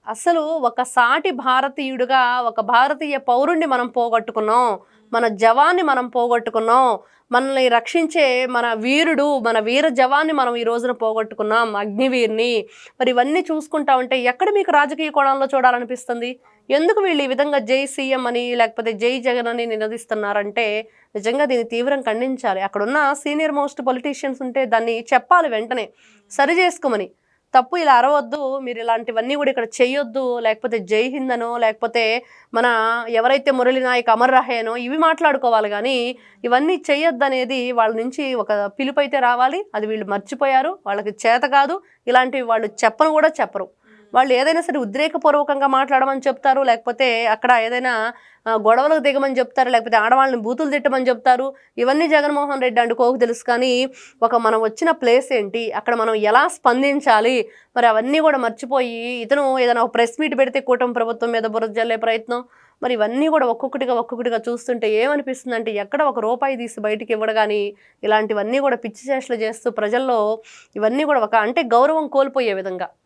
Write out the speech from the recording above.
అసలు ఒక సాటి భారతీయుడిగా, ఒక భారతీయ పౌరుణ్ణి మనం పోగొట్టుకున్నాం. మన జవాన్ని మనం పోగొట్టుకున్నాం. మనల్ని రక్షించే మన వీరుడు, మన వీర జవాన్ని మనం ఈ రోజున పోగొట్టుకున్నాం. అగ్నివీర్‌ని. మరి ఇవన్నీ చూసుకుంటా ఉంటే ఎక్కడ మీకు రాజకీయ కోణంలో చూడాలనిపిస్తుంది? ఎందుకు వీళ్ళు ఈ విధంగా జై సీఎం అని, లేకపోతే జై జగన్ అని నినదిస్తున్నారంటే నిజంగా దీన్ని తీవ్రంగా ఖండించాలి. అక్కడున్న సీనియర్ మోస్ట్ పొలిటీషియన్స్ ఉంటే దాన్ని చెప్పాలి వెంటనే. సరి చేసుకోమని. తప్పు ఇలా అరవద్దు, మీరు ఇలాంటివన్నీ కూడా ఇక్కడ చేయొద్దు, లేకపోతే జై హింద్ అనో, లేకపోతే మన ఎవరైతే మురళీ నాయక్ అమర్ రహేనో ఇవి మాట్లాడుకోవాలి కానీ ఇవన్నీ చేయొద్దనేది వాళ్ళ నుంచి ఒక పిలుపు అయితే రావాలి. అది వీళ్ళు మర్చిపోయారు. వాళ్ళకి చేత కాదు. ఇలాంటివి వాళ్ళు చెప్పను కూడా చెప్పరు. వాళ్ళు ఏదైనా సరే ఉద్రేకపూర్వకంగా మాట్లాడమని చెప్తారు, లేకపోతే అక్కడ ఏదైనా గొడవలకు దిగమని చెప్తారు, లేకపోతే ఆడవాళ్ళని బూతులు తిట్టమని చెప్తారు. ఇవన్నీ జగన్మోహన్ రెడ్డి అండుకోకు తెలుసు. కానీ మనం వచ్చిన ప్లేస్ ఏంటి, అక్కడ మనం ఎలా స్పందించాలి, మరి అవన్నీ కూడా మర్చిపోయి ఇతను ఏదైనా ఒక ప్రెస్ మీట్ పెడితే కూటమి ప్రభుత్వం మీద బురద జల్లే ప్రయత్నం. మరి ఇవన్నీ కూడా ఒక్కొక్కటిగా చూస్తుంటే ఏమనిపిస్తుంది అంటే ఎక్కడ ఒక రూపాయి తీసి బయటికి ఇవ్వడు కానీ ఇలాంటివన్నీ కూడా పిచ్చి చేష్టలు చేస్తూ ప్రజల్లో ఇవన్నీ కూడా అంటే గౌరవం కోల్పోయే విధంగా